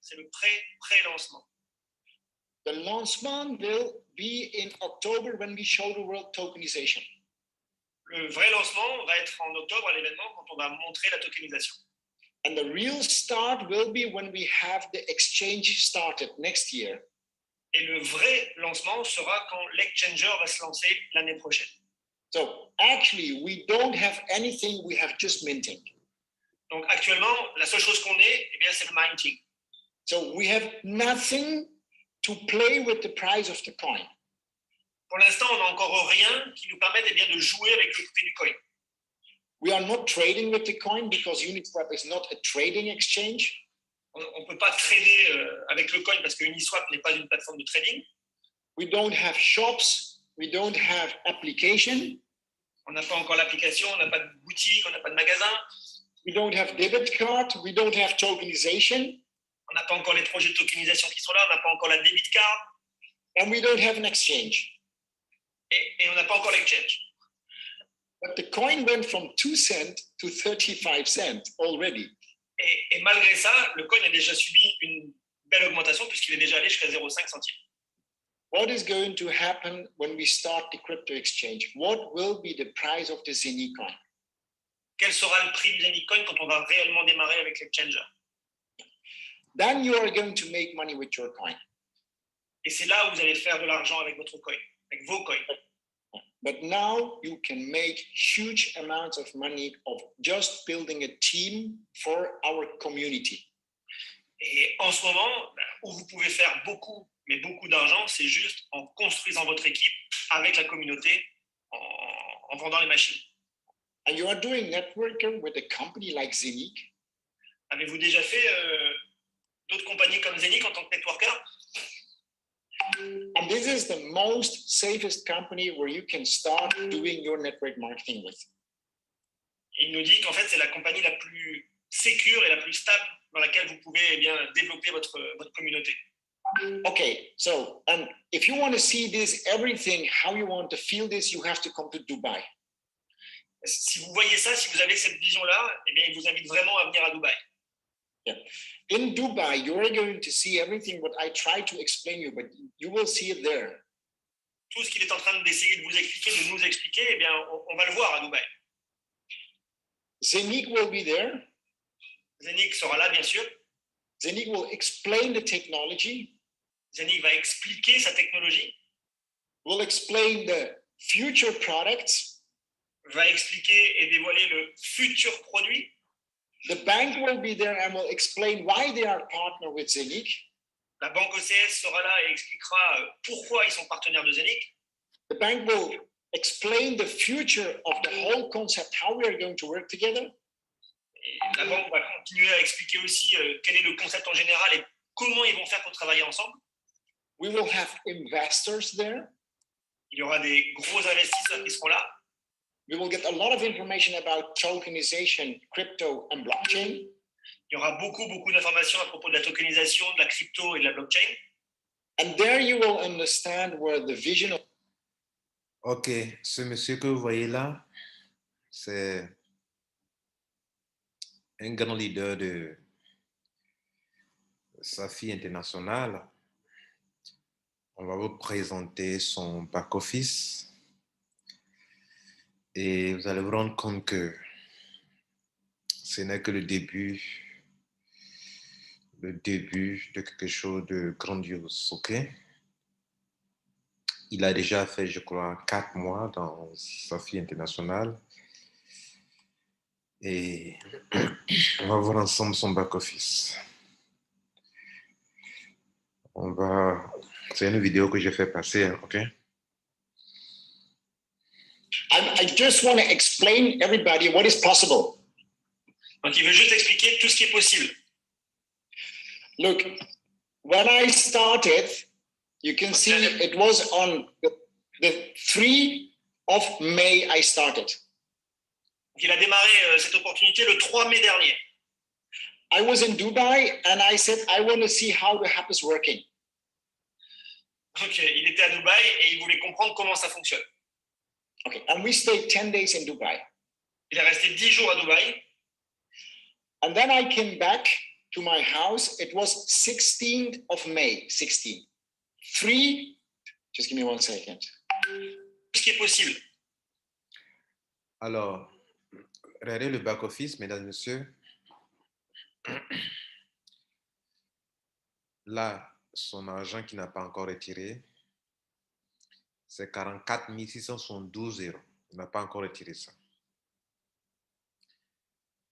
C'est le pré-lancement. The launchment will be in October when we show the world tokenization. Le vrai lancement va être en octobre à l'événement quand on va montrer la tokenisation. And the real start will be when we have the exchange started next year. Et le vrai lancement sera quand l'exchanger va se lancer l'année prochaine. So actually, we don't have anything, we have just minting. Donc actuellement, la seule chose qu'on ait, eh bien, c'est le minting. So we have nothing to play with the price of the coin. Pour l'instant, on n'a encore rien qui nous permette, eh bien, de jouer avec le prix du coin. We are not trading with the coin because Uniswap is not a trading exchange. On ne peut pas trader avec le coin parce que Uniswap n'est pas une plateforme de trading. We don't have shops, we don't have application. On n'a pas encore l'application, on n'a pas de boutique, on n'a pas de magasin. We don't have debit card, we don't have tokenization. On n'a pas encore les projets de tokenisation qui sont là, on n'a pas encore la debit card. And we don't have an exchange. Et on n'a pas encore l'exchange. But the coin went from 2 cents to 35 cents already. Et malgré ça, le coin a déjà subi une belle augmentation puisqu'il est déjà allé jusqu'à 0,5 centimes. What is going to happen when we start the crypto exchange? What will be the price of the Zenny coin? Quel sera le prix du Zenny coin quand on va réellement démarrer avec l'exchanger? Then you are going to make money with your coin. Et c'est là où vous allez faire de l'argent avec votre coin, avec vos coins. But now you can make huge amounts of money of just building a team for our community. Et en ce moment, où vous pouvez faire beaucoup, mais beaucoup d'argent, c'est juste en construisant votre équipe avec la communauté, en vendant les machines. And you are doing networking with a company like Zenic. Avez-vous déjà fait d'autres compagnies comme Zenic en tant que networker? And this is the most safest company where you can start doing your network marketing with. Il nous dit qu'en fait, c'est la compagnie la plus sécure et la plus stable dans laquelle vous pouvez eh bien, développer votre communauté. Okay, so and if you want to see this, everything, how you want to feel this, you have to come to Dubai. Si vous voyez ça, si vous avez cette vision-là, eh bien, il vous invite vraiment à venir à Dubaï. Yeah. In Dubai, you're going to see everything what I try to explain you, but you will see it there. Tout ce qu'il est en train d'essayer de vous expliquer, de nous expliquer, eh bien, on va le voir à Dubaï. Zenic will be there. Zenic sera là, bien sûr. Zenic will explain the technology. Zenic va expliquer sa technologie. Will explain the future products. Va expliquer et dévoiler le futur produit. The bank will be there and will explain why they are partner with Zenic. La banque OCS sera là et expliquera pourquoi ils sont partenaires de Zenic. The bank will explain the future of the whole concept, how we are going to work together. Et la banque va continuer à expliquer aussi quel est le concept en général et comment ils vont faire pour travailler ensemble. We will have investors there. Il y aura des gros investisseurs qui seront là. We will get a lot of information about tokenization, crypto, and blockchain. Il y aura beaucoup d'informations à propos de la tokenisation, de la crypto et de la blockchain. And there you will understand where the vision of... Ok, ce monsieur que vous voyez là, c'est un grand leader de Safi International. On va vous présenter son back-office. Et vous allez vous rendre compte que ce n'est que le début de quelque chose de grandiose, ok? Il a déjà fait, je crois, 4 mois dans Safi International. Et on va voir ensemble son back-office. C'est une vidéo que j'ai fait passer, ok? I just want to explain everybody what is possible. Donc, il veut juste expliquer tout ce qui est possible. Look, when I started, you can see it was on the 3 of May I started. Donc, il a démarré cette opportunité le 3 mai dernier. I was in Dubai and I said, I want to see how the app is working. Donc, il était à Dubaï et il voulait comprendre comment ça fonctionne. Okay, and we stayed 10 days in Dubai. Il est resté 10 jours à Dubaï. And then I came back to my house, it was 16th of May, 16. 3, just give me 1 second. Ce qui est possible. Alors, regardez le back-office, mesdames et messieurs. Là, son argent qui n'a pas encore retiré, c'est 44 672 euros. Il n'a pas encore retiré ça.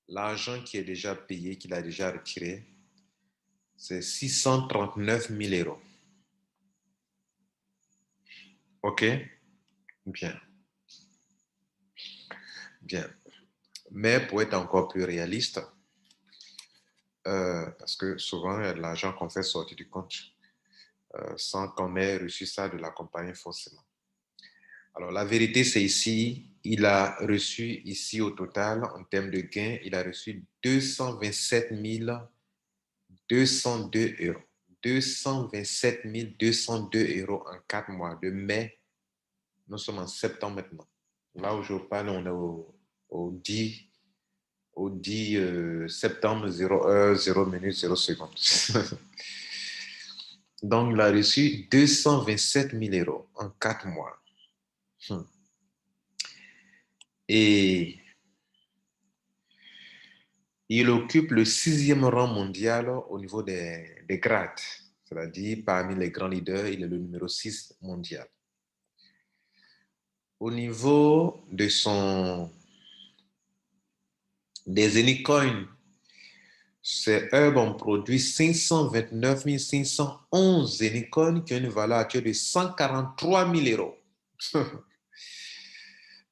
L'argent qui est déjà payé, qu'il a déjà retiré, c'est 639 000 euros. OK? Bien. Bien. Mais pour être encore plus réaliste, parce que souvent, il y a de l'argent qu'on fait sortir du compte sans qu'on ait reçu ça de la compagnie forcément. Alors, la vérité, c'est ici, il a reçu ici au total, en termes de gains, il a reçu 227 202 euros. 227 202 euros en 4 mois. De mai, nous sommes en septembre maintenant. Là où je parle, on est au 10 septembre, 0 heure, 0 minute, 0 seconde. Donc, il a reçu 227 000 euros en 4 mois. Et il occupe le 6e rang mondial au niveau des grades. C'est-à-dire, parmi les grands leaders, il est le numéro 6 mondial. Au niveau de des Anycoins, ces herbes ont produit 529 511 Anycoins qui ont une valeur actuelle de 143 000 euros.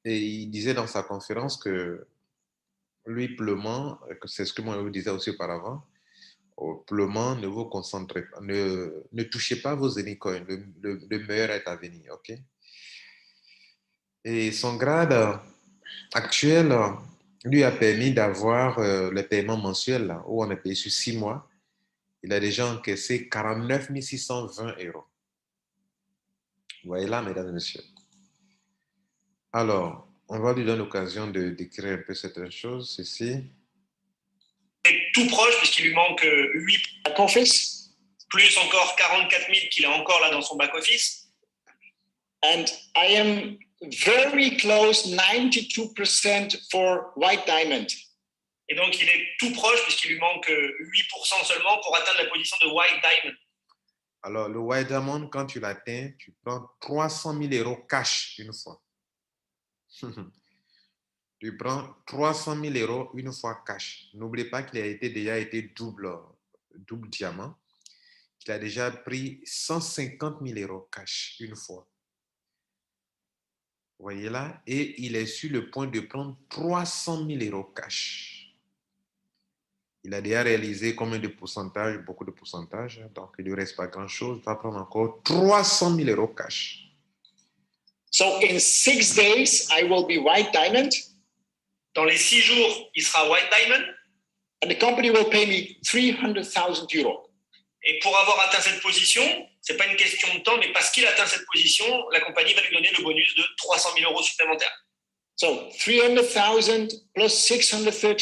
Et il disait dans sa conférence que lui, Pleumant, c'est ce que moi je vous disais aussi auparavant, au Pleumant, ne vous concentrez pas, ne touchez pas vos Anycoins, le meilleur est à venir, ok? Et son grade actuel lui a permis d'avoir le paiement mensuel là, où on est payé sur 6 mois. Il a déjà encaissé 49 620 euros. Vous voyez là, mesdames et messieurs. Alors, on va lui donner l'occasion de décrire un peu certaines choses ici. Est tout proche puisqu'il lui manque 8 Back-office. plus encore 44 000 qu'il a encore là dans son back-office. And I am very close, 92% for white diamond. Et donc, il est tout proche puisqu'il lui manque 8% seulement pour atteindre la position de White Diamond. Alors, le White Diamond, quand tu l'atteins, tu prends 300 000 euros cash une fois. Tu prends 300 000 euros une fois cash. N'oubliez pas qu'il a déjà été double diamant. Il a déjà pris 150 000 euros cash une fois. Vous voyez là? Et il est sur le point de prendre 300 000 euros cash. Il a déjà réalisé combien de pourcentage? Beaucoup de pourcentage. Donc, il ne lui reste pas grand-chose. Il va prendre encore 300 000 euros cash. So in 6 days, I will be white diamond. Dans les 6 jours, il sera White Diamond. And the company will pay me 300,000 euros. Et pour avoir atteint cette position, ce n'est pas une question de temps, mais parce qu'il atteint cette position, la compagnie va lui donner le bonus de 300 000 euros supplémentaires. So 300,000 plus 639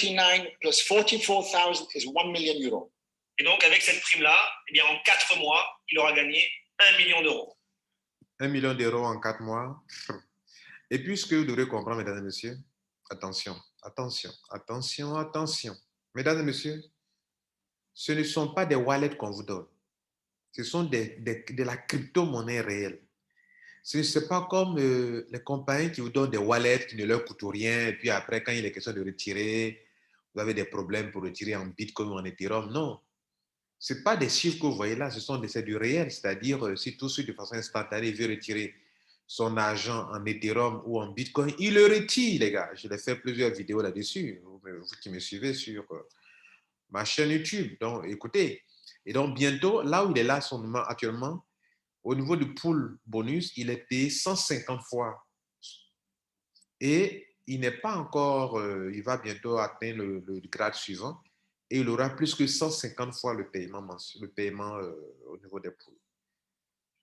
plus 44,000 is 1 million euros. Et donc, avec cette prime-là, eh bien, en 4 mois, il aura gagné 1 million d'euros. 1 million d'euros en 4 mois. Et puis, ce que vous devrez comprendre, mesdames et messieurs, attention, attention, attention, attention. Mesdames et messieurs, ce ne sont pas des wallets qu'on vous donne. Ce sont de la crypto-monnaie réelle. Ce n'est pas comme les compagnies qui vous donnent des wallets qui ne leur coûtent rien. Et puis après, quand il est question de retirer, vous avez des problèmes pour retirer en Bitcoin ou en Ethereum. Non. Ce n'est pas des chiffres que vous voyez là, c'est du réel. C'est-à-dire, si tout de suite, de façon instantanée, veut retirer son argent en Ethereum ou en Bitcoin, il le retire, les gars. Je l'ai fait plusieurs vidéos là-dessus. Vous qui me suivez sur ma chaîne YouTube. Donc, écoutez. Et donc, bientôt, là où il est là, actuellement, au niveau du pool bonus, il est payé 150 fois. Et il n'est pas encore, il va bientôt atteindre le grade suivant. Et il aura plus que 150 fois le paiement au niveau des pools.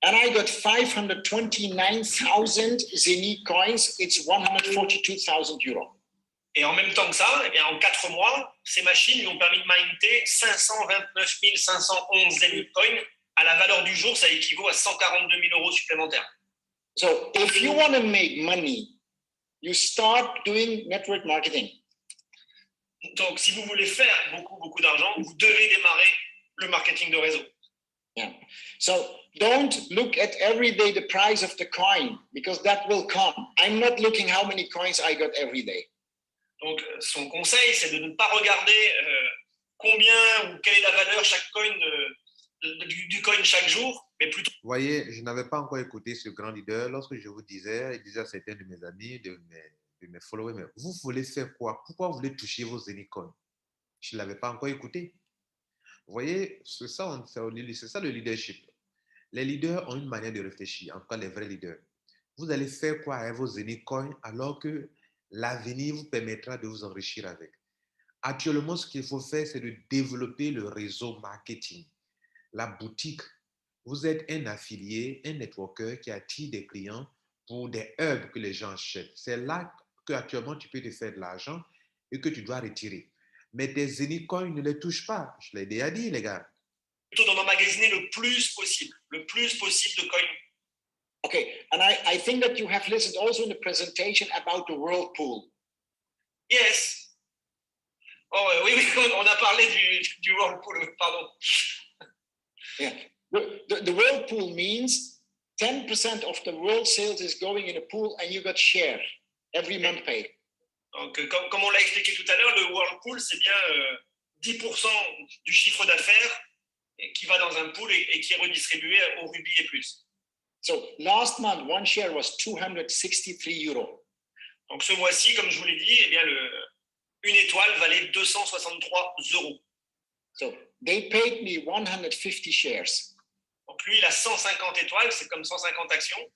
And I got 529,000 Zenny coins. It's 142,000 euros. Et en même temps que ça, eh bien, en 4 mois, ces machines lui ont permis de minter 529 511 Zenith Coin. À la valeur du jour, ça équivaut à 142 000 euros supplémentaires. So if you want to make money, you start doing network marketing. Donc, si vous voulez faire beaucoup d'argent, vous devez démarrer le marketing de réseau. Yeah. So don't look at every day the price of the coin, because that will come. I'm not looking how many coins I got every day. Donc, son conseil, c'est de ne pas regarder combien ou quelle est la valeur chaque coin du coin chaque jour, mais plutôt. Vous voyez, je n'avais pas encore écouté ce grand leader lorsque je vous disais, il disait à certains de mes amis, de mes followers, mais vous voulez faire quoi? Pourquoi vous voulez toucher vos Zenith-coins? Je ne l'avais pas encore écouté. Vous voyez, c'est ça le leadership. Les leaders ont une manière de réfléchir, en tout cas les vrais leaders. Vous allez faire quoi avec vos Zenith-coins alors que l'avenir vous permettra de vous enrichir avec? Actuellement, ce qu'il faut faire, c'est de développer le réseau marketing, la boutique. Vous êtes un affilié, un networker qui attire des clients pour des hubs que les gens achètent. C'est là qu'actuellement, tu peux te faire de l'argent et que tu dois retirer. Mais tes Zenith Coins, ne les touche pas. Je l'ai déjà dit, les gars. Plutôt d'emmagasiner le plus possible de coins. Okay, and I think that you have listened also in the presentation about the Whirlpool. Yes. Oh oui, on a parlé du Whirlpool, pardon. Yeah. The Whirlpool means 10% of the world sales is going in a pool and you got share every month paid. Donc, comme on l'a expliqué tout à l'heure, le Whirlpool, c'est bien 10% du chiffre d'affaires qui va dans un pool et qui est redistribué au Ruby et plus. So last month, one share was 263 euros. Donc ce mois-ci, comme je vous l'ai dit, eh bien une étoile valait 263 euros. So they paid me 150 shares. Donc lui, il a 150 étoiles, c'est comme 150 actions.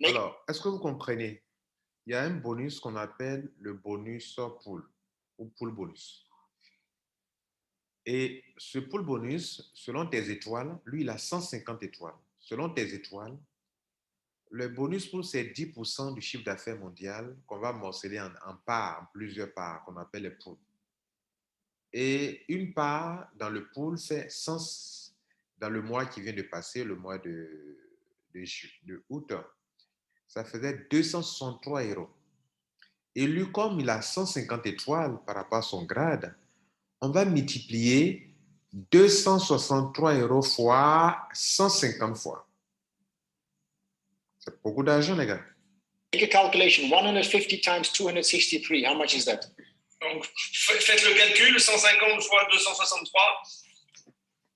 Alors, est-ce que vous comprenez? Il y a un bonus qu'on appelle le bonus pool ou pool bonus. Et ce pool bonus, selon tes étoiles, lui, il a 150 étoiles. Selon tes étoiles, le bonus pool, c'est 10% du chiffre d'affaires mondial qu'on va morceler en parts, en plusieurs parts, qu'on appelle les pools. Et une part dans le pool, c'est 100, dans le mois qui vient de passer, le mois de août, ça faisait 263 euros. Et lui, comme il a 150 étoiles par rapport à son grade, on va multiplier 263 euros fois 150 fois. C'est beaucoup d'argent, les gars. Make a calculation, 150 times 263, how much is that? Donc, faites le calcul, 150 fois 263.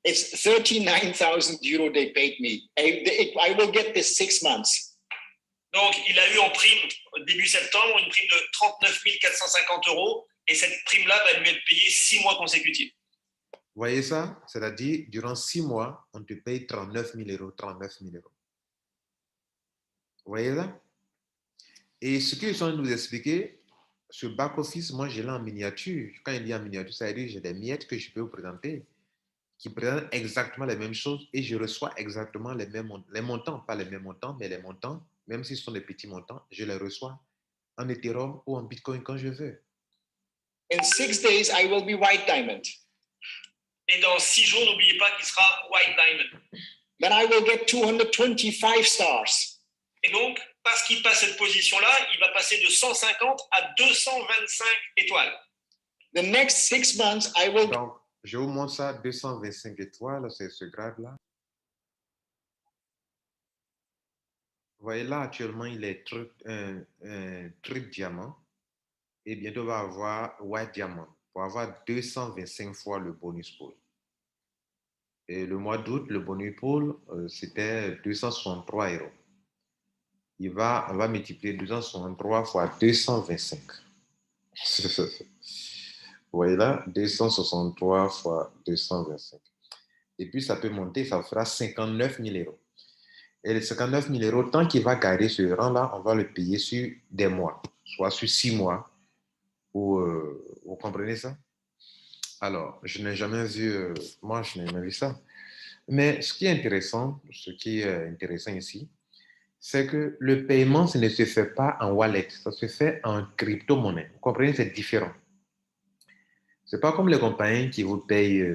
It's 39,000 euros they paid me. I will get this 6 months. Donc, il a eu en prime, début septembre, une prime de 39 450 euros. Et cette prime-là va lui être payée 6 mois consécutifs. Vous voyez ça? C'est-à-dire, durant 6 mois, on te paye 39 000 euros, 39 000 euros. Vous voyez ça? Et ce qu'ils sont nous expliquer, ce back-office, moi, je l'ai en miniature. Quand il dit en miniature, ça veut dire que j'ai des miettes que je peux vous présenter, qui présentent exactement les mêmes choses et je reçois exactement les montants, pas les mêmes montants, mais les montants, même si ce sont des petits montants, je les reçois en Ethereum ou en Bitcoin quand je veux. In 6 days, I will be white diamond. Et dans 6 jours, n'oubliez pas qu'il sera white diamond. Then I will get 225 stars. Et donc, parce qu'il passe cette position-là, il va passer de 150 à 225 étoiles. The next 6 months, I will. Donc, je vous montre ça, 225 étoiles, c'est ce grade-là. Vous voyez là, actuellement, il est triple diamant. Et bientôt, on va avoir white diamant pour avoir 225 fois le bonus pool. Et le mois d'août, le bonus pool, c'était 263 euros. On va multiplier 263 fois 225. Vous voyez là, 263 fois 225. Et puis, ça peut monter, ça fera 59 000 euros. Et les 59 000 euros, tant qu'il va garder ce rang-là, on va le payer sur des mois, soit sur 6 mois. Vous comprenez ça? Alors, je n'ai jamais vu, moi, je n'ai jamais vu ça. Mais ce qui est intéressant ici, c'est que le paiement, ça ne se fait pas en wallet, ça se fait en crypto-monnaie. Vous comprenez, c'est différent. C'est pas comme les compagnies qui vous payent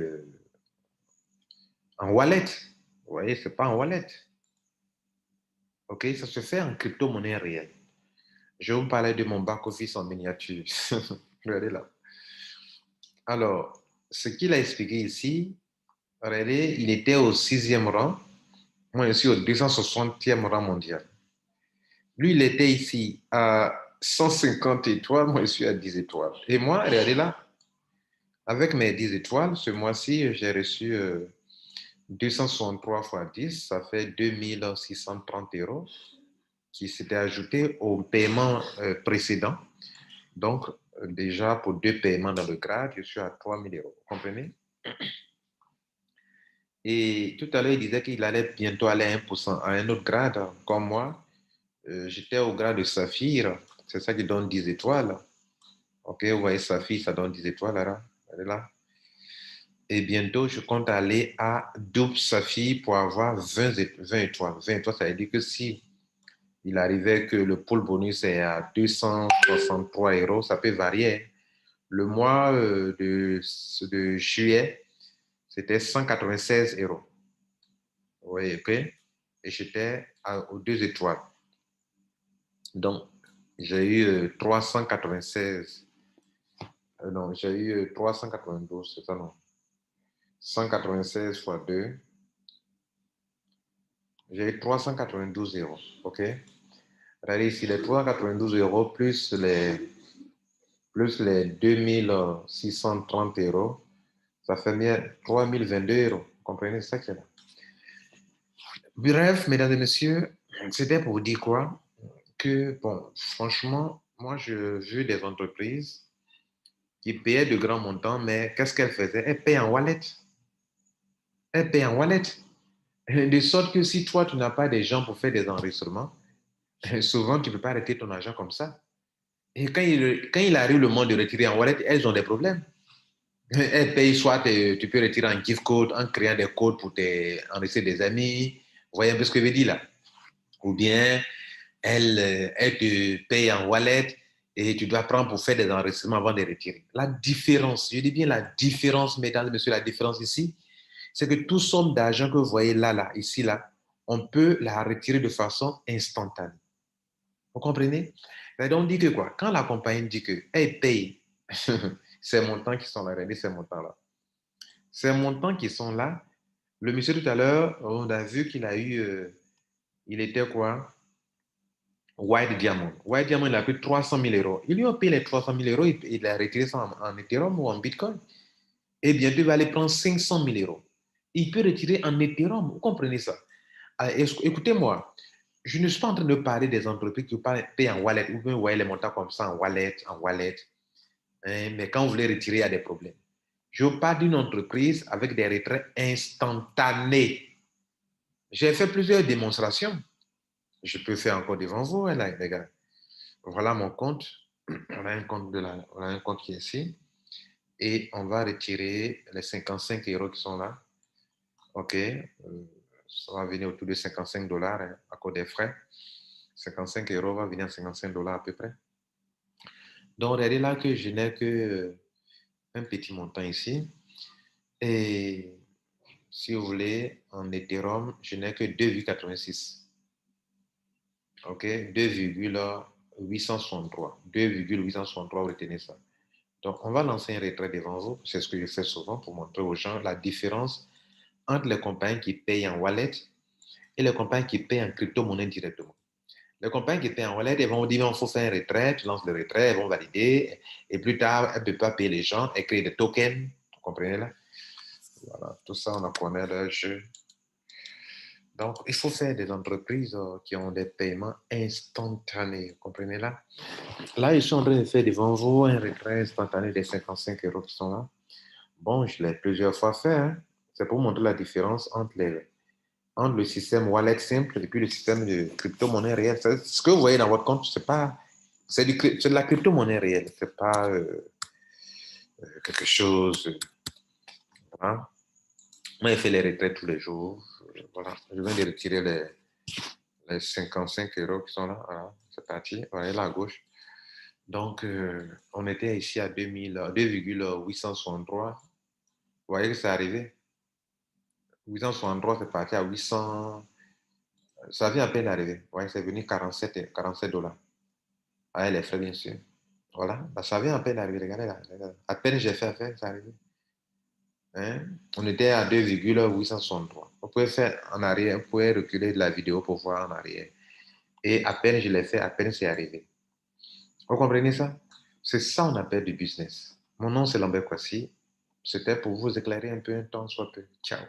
en wallet. Vous voyez, c'est pas en wallet. OK, ça se fait en crypto-monnaie réelle. Je vais vous parler de mon back-office en miniature. Regardez là. Alors, ce qu'il a expliqué ici, regardez, il était au 6e rang. Moi, je suis au 260e rang mondial. Lui, il était ici à 150 étoiles. Moi, je suis à 10 étoiles. Et moi, regardez là, avec mes 10 étoiles, ce mois-ci, j'ai reçu 263 fois 10, ça fait 2630 euros qui s'étaient ajoutés au paiement précédent. Donc, déjà, pour 2 paiements dans le grade, je suis à 3000 euros. Vous comprenez? Et tout à l'heure, il disait qu'il allait bientôt aller à 1%, à un autre grade, comme moi. J'étais au grade de Saphir. C'est ça qui donne 10 étoiles. OK, vous voyez, Saphir, ça donne 10 étoiles, là. Elle est là. Et bientôt, je compte aller à double Saphir pour avoir 20 étoiles. 20 étoiles, ça veut dire que si il arrivait que le pool bonus est à 263 euros, ça peut varier. Le mois de juillet, c'était 196 euros. Vous voyez, OK? Et j'étais aux 2 étoiles. Donc, j'ai eu 396. Non, j'ai eu 392, c'est ça, non? 196 fois 2. J'ai eu 392 euros. OK? Regardez ici, les 392 euros plus les 2630 euros, ça fait bien 3022 euros. Vous comprenez ça qui est là? Bref, mesdames et messieurs, c'était pour vous dire quoi? Que, bon, franchement, moi, je veux des entreprises qui payaient de grands montants, mais qu'est-ce qu'elles faisaient? Elles payent en wallet. Elles payent en wallet. De sorte que si toi, tu n'as pas des gens pour faire des enregistrements, souvent, tu ne peux pas arrêter ton argent comme ça. Et quand il arrive le moment de retirer en wallet, elles ont des problèmes. Elles payent soit tu peux retirer en gift code en créant des codes pour enregistrer des amis. Vous voyez un peu ce que je veux dire là? Ou bien elles te payent en wallet et tu dois prendre pour faire des enregistrements avant de retirer. La différence, je dis bien la différence, mesdames et messieurs, la différence ici, c'est que toute somme d'argent que vous voyez là, ici, là, on peut la retirer de façon instantanée. Vous comprenez? Et donc, on dit que quoi? Quand la compagnie dit qu'elle paye ces montants qui sont là, regardez ces montants-là. Ces montants qui sont là, le monsieur tout à l'heure, on a vu qu'il a eu, il était quoi? White Diamond. White Diamond, il a pris 300 000 euros. Il lui a payé les 300 000 euros, il a retiré ça en Ethereum ou en Bitcoin. Et bientôt, il va aller prendre 500 000 euros. Il peut retirer en Ethereum. Vous comprenez ça? Écoutez-moi, je ne suis pas en train de parler des entreprises qui payent en wallet ou bien voyez les montants comme ça en wallet. Hein, mais quand vous voulez retirer, il y a des problèmes. Je parle d'une entreprise avec des retraits instantanés. J'ai fait plusieurs démonstrations. Je peux faire encore devant vous, hein, là, les gars. Voilà mon compte. On a un compte qui est ici. Et on va retirer les 55 euros qui sont là. OK. Ça va venir autour de 55 dollars hein, à cause des frais. 55 euros va venir à 55 dollars à peu près. Donc, regardez là que je n'ai que un petit montant ici. Et si vous voulez, en Ethereum, je n'ai que 2,86. OK? 2,863. 2,863, retenez ça. Donc, on va lancer un retrait devant vous. C'est ce que je fais souvent pour montrer aux gens la différence entre les compagnies qui payent en wallet et les compagnies qui payent en crypto-monnaie directement. Les compagnies qui payent en wallet, elles vont dire, il faut faire un retrait, tu lances le retrait, elles vont valider, et plus tard, elles ne peuvent pas payer les gens, elles créent des tokens, vous comprenez là? Voilà, tout ça, on en connaît le jeu. Donc, il faut faire des entreprises qui ont des paiements instantanés, vous comprenez là? Là, je suis en train de faire devant vous un retrait instantané des 55 euros qui sont là. Bon, je l'ai plusieurs fois fait, hein. C'est pour montrer la différence entre le système wallet simple et puis le système de crypto-monnaie réelle. Ce que vous voyez dans votre compte, c'est de la crypto-monnaie réelle. C'est pas quelque chose. Hein. Moi, je fais les retraits tous les jours. Voilà. Je viens de retirer 55 € qui sont là. Voilà, c'est parti. Voilà, là à gauche. Donc, on était ici à 2,863. Vous voyez que c'est arrivé. 863, c'est parti à 800. Ça vient à peine d'arriver. Ouais, c'est venu 47 $. Avec les frais, bien sûr. Voilà, bah, ça vient à peine d'arriver. Regardez là, regardez. À peine j'ai fait affaire, c'est arrivé. Hein? On était à 2,863. On pouvait faire en arrière, on pouvait reculer de la vidéo pour voir en arrière. Et à peine je l'ai fait, à peine c'est arrivé. Vous comprenez ça? C'est ça on appelle du business. Mon nom c'est Lambert Kwasi. C'était pour vous éclairer un peu un temps soit peu. Ciao.